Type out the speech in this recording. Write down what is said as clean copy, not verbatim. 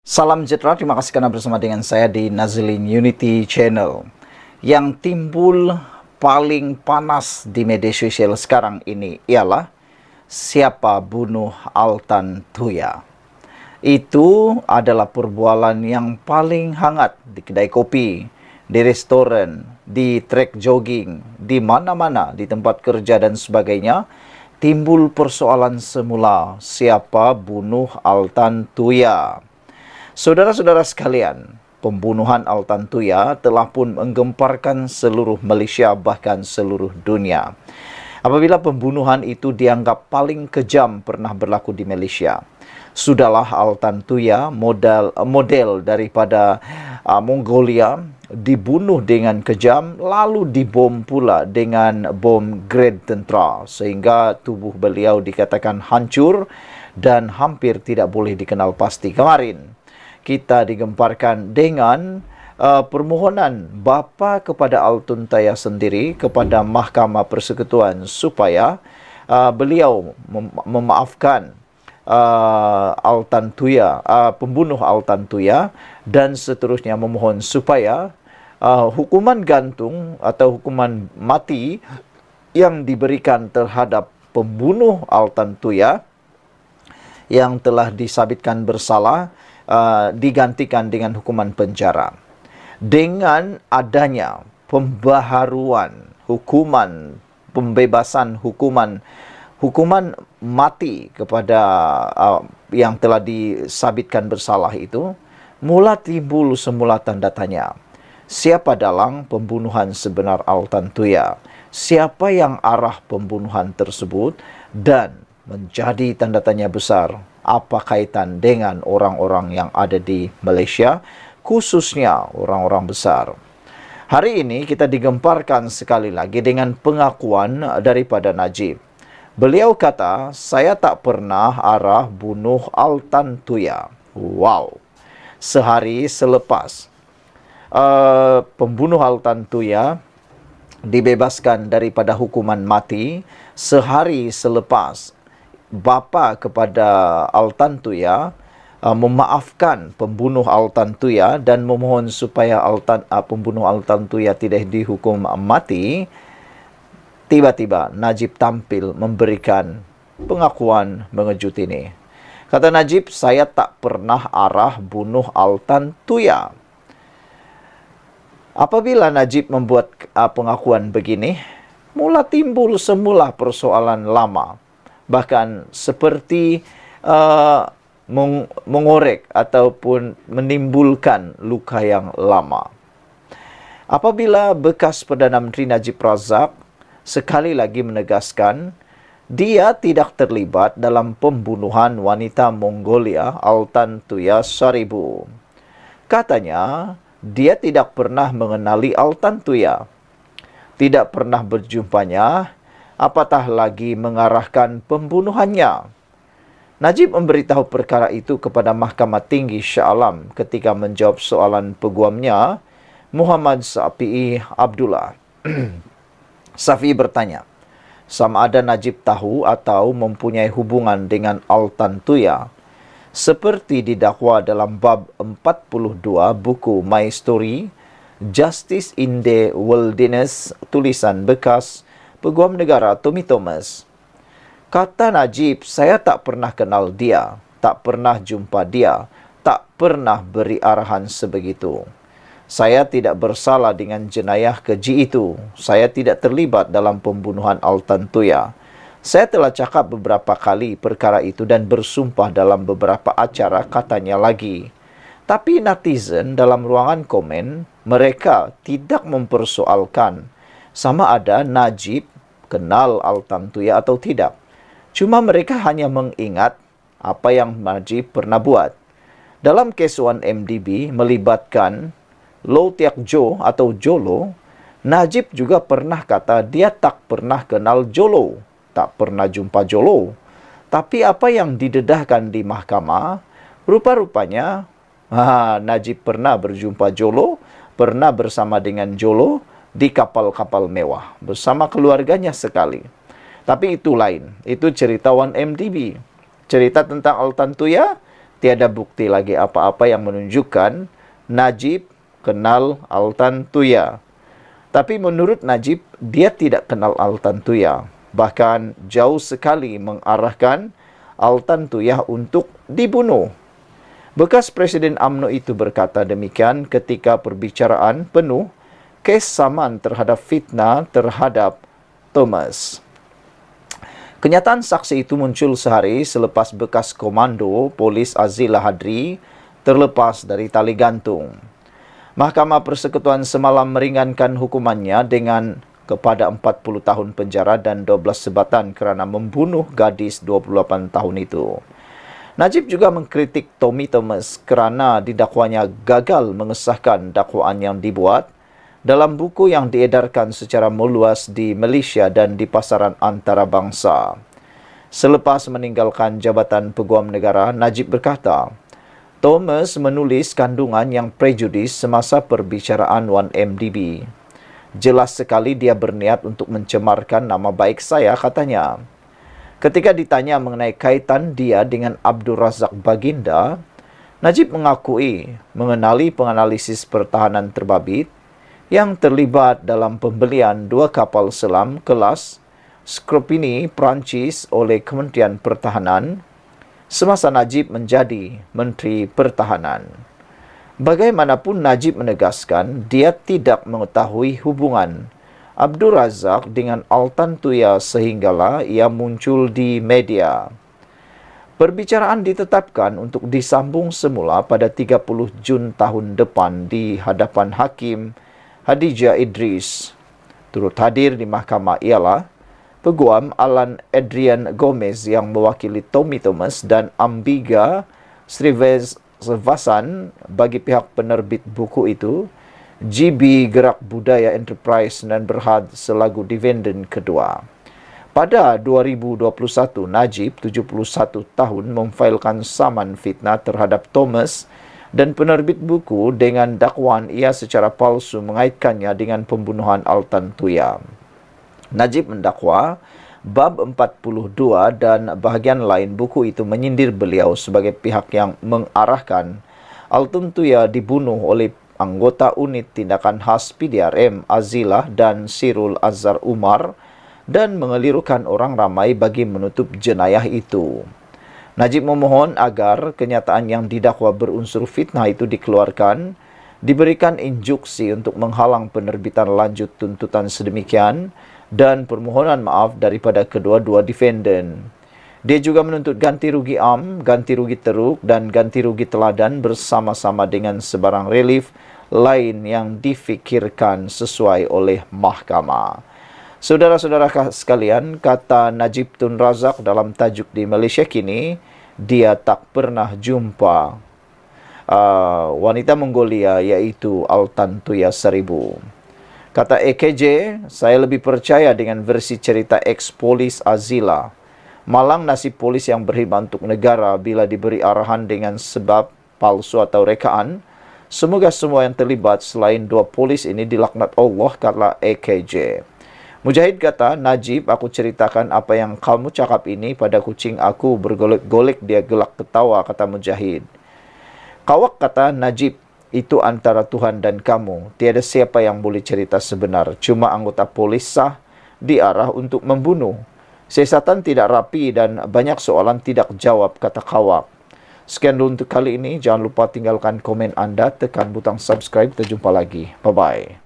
Salam sejahtera, terima kasih karena bersama dengan saya di Nazlin Unity Channel. Yang timbul paling panas di media sosial sekarang ini ialah siapa bunuh Altan Tuya. Itu adalah perbualan yang paling hangat di kedai kopi, di restoran, di trek jogging, di mana-mana, di tempat kerja dan sebagainya. Timbul persoalan semula, siapa bunuh Altan Tuya. Saudara-saudara sekalian, pembunuhan Altan Tuya telah pun menggemparkan seluruh Malaysia bahkan seluruh dunia. Apabila pembunuhan itu dianggap paling kejam pernah berlaku di Malaysia. Sudahlah Altan Tuya model daripada Mongolia dibunuh dengan kejam lalu dibom pula dengan bom grade tentera sehingga tubuh beliau dikatakan hancur dan hampir tidak boleh dikenal pasti. Kemarin kita digemparkan dengan permohonan bapa kepada Altan Tuya sendiri kepada Mahkamah Persekutuan supaya beliau memaafkan Altan Tuya, pembunuh Altan Tuya, dan seterusnya memohon supaya hukuman gantung atau hukuman mati yang diberikan terhadap pembunuh Altan Tuya yang telah disabitkan bersalah digantikan dengan hukuman penjara. Dengan adanya pembaharuan hukuman, pembebasan hukuman mati kepada yang telah disabitkan bersalah itu, mula timbul semula tanda tanya. Siapa dalang pembunuhan sebenar Altan Tuya? Siapa yang arah pembunuhan tersebut? Dan menjadi tanda tanya besar, apa kaitan dengan orang-orang yang ada di Malaysia, khususnya orang-orang besar. Hari ini kita digemparkan sekali lagi dengan pengakuan daripada Najib. Beliau kata, saya tak pernah arah bunuh Altan Tuya. Wow. Sehari selepas pembunuh Altan Tuya dibebaskan daripada hukuman mati, sehari selepas bapa kepada Altan Tuya memaafkan pembunuh Altan Tuya dan memohon supaya pembunuh Altan Tuya tidak dihukum mati, tiba-tiba Najib tampil memberikan pengakuan mengejut ini. Kata Najib, saya tak pernah arah bunuh Altan Tuya. Apabila Najib membuat pengakuan begini, mula timbul semula persoalan lama. Bahkan seperti mengorek ataupun menimbulkan luka yang lama. Apabila bekas Perdana Menteri Najib Razak sekali lagi menegaskan dia tidak terlibat dalam pembunuhan wanita Mongolia Altan Tuya Saribu. Katanya, dia tidak pernah mengenali Altan Tuya, tidak pernah berjumpanya, apatah lagi mengarahkan pembunuhannya. Najib memberitahu perkara itu kepada Mahkamah Tinggi Shah Alam ketika menjawab soalan peguamnya, Muhammad Safi'i Abdullah. Safi'i bertanya, sama ada Najib tahu atau mempunyai hubungan dengan Altan Tuya, seperti didakwa dalam bab 42 buku My Story, Justice in the Wilderness, tulisan bekas Peguam Negara Tommy Thomas. Kata Najib, saya tak pernah kenal dia, tak pernah jumpa dia, tak pernah beri arahan sebegitu. Saya tidak bersalah dengan jenayah keji itu. Saya tidak terlibat dalam pembunuhan Altan Tuya. Saya telah cakap beberapa kali perkara itu dan bersumpah dalam beberapa acara, katanya lagi. Tapi netizen dalam ruangan komen, mereka tidak mempersoalkan sama ada Najib kenal Altan Tuya atau tidak. Cuma mereka hanya mengingat apa yang Najib pernah buat. Dalam kes 1MDB melibatkan Low Tiak Jo atau Jolo, Najib juga pernah kata dia tak pernah kenal Jolo, tak pernah jumpa Jolo. Tapi apa yang didedahkan di mahkamah, rupa-rupanya Najib pernah berjumpa Jolo, pernah bersama dengan Jolo di kapal-kapal mewah, bersama keluarganya sekali. Tapi itu lain, itu cerita 1MDB. Cerita tentang Altan Tuya tiada bukti lagi apa-apa yang menunjukkan Najib kenal Altan Tuya. Tapi menurut Najib, dia tidak kenal Altan Tuya. Bahkan jauh sekali mengarahkan Altan Tuya untuk dibunuh. Bekas Presiden UMNO itu berkata demikian ketika perbicaraan penuh kes saman terhadap fitnah terhadap Thomas. Kenyataan saksi itu muncul sehari selepas bekas komando polis Azila Hadri terlepas dari tali gantung. Mahkamah Persekutuan semalam meringankan hukumannya dengan kepada 40 tahun penjara dan 12 sebatan kerana membunuh gadis 28 tahun itu. Najib juga mengkritik Tommy Thomas kerana didakwanya gagal mengesahkan dakwaan yang dibuat dalam buku yang diedarkan secara meluas di Malaysia dan di pasaran antarabangsa. Selepas meninggalkan Jabatan Peguam Negara, Najib berkata, Thomas menulis kandungan yang prejudis semasa perbicaraan 1MDB. Jelas sekali dia berniat untuk mencemarkan nama baik saya, katanya. Ketika ditanya mengenai kaitan dia dengan Abdul Razak Baginda, Najib mengakui mengenali penganalisis pertahanan terbabit yang terlibat dalam pembelian 2 kapal selam kelas Scrupini Perancis oleh Kementerian Pertahanan semasa Najib menjadi Menteri Pertahanan. Bagaimanapun Najib menegaskan dia tidak mengetahui hubungan Abdul Razak dengan Altan Tuya sehinggalah ia muncul di media. Perbicaraan ditetapkan untuk disambung semula pada 30 Jun tahun depan di hadapan Hakim Hadijah Idris. Turut hadir di mahkamah ialah Peguam Alan Adrian Gomez yang mewakili Tommy Thomas dan Ambiga Srivasan bagi pihak penerbit buku itu, GB Gerak Budaya Enterprise dan Berhad selaku defendant kedua. Pada 2021, Najib, 71 tahun, memfailkan saman fitnah terhadap Thomas dan penerbit buku dengan dakwaan ia secara palsu mengaitkannya dengan pembunuhan Altan Tuya. Najib mendakwa bab 42 dan bahagian lain buku itu menyindir beliau sebagai pihak yang mengarahkan Altan Tuya dibunuh oleh anggota unit tindakan khas PDRM Azilah dan Sirul Azhar Umar dan mengelirukan orang ramai bagi menutup jenayah itu. Najib memohon agar kenyataan yang didakwa berunsur fitnah itu dikeluarkan, diberikan instruksi untuk menghalang penerbitan lanjut tuntutan sedemikian dan permohonan maaf daripada kedua-dua defendant. Dia juga menuntut ganti rugi am, ganti rugi teruk dan ganti rugi teladan bersama-sama dengan sebarang relief lain yang difikirkan sesuai oleh mahkamah. Saudara-saudara sekalian, kata Najib Tun Razak dalam tajuk di Malaysia kini, dia tak pernah jumpa wanita Mongolia iaitu Altan Tuya Seribu. Kata AKJ, saya lebih percaya dengan versi cerita ex-polis Azila. Malang nasib polis yang berkhidmat untuk negara bila diberi arahan dengan sebab palsu atau rekaan. Semoga semua yang terlibat selain 2 polis ini dilaknat Allah, kata AKJ. Mujahid kata, Najib, aku ceritakan apa yang kamu cakap ini pada kucing aku, bergolek-golek dia gelak ketawa, kata Mujahid. Kawak kata Najib, itu antara Tuhan dan kamu. Tiada siapa yang boleh cerita sebenar. Cuma anggota polis sah diarah untuk membunuh. Siasatan tidak rapi dan banyak soalan tidak jawab, kata Kawak. Sekian dulu untuk kali ini. Jangan lupa tinggalkan komen anda, tekan butang subscribe. Kita jumpa lagi. Bye-bye.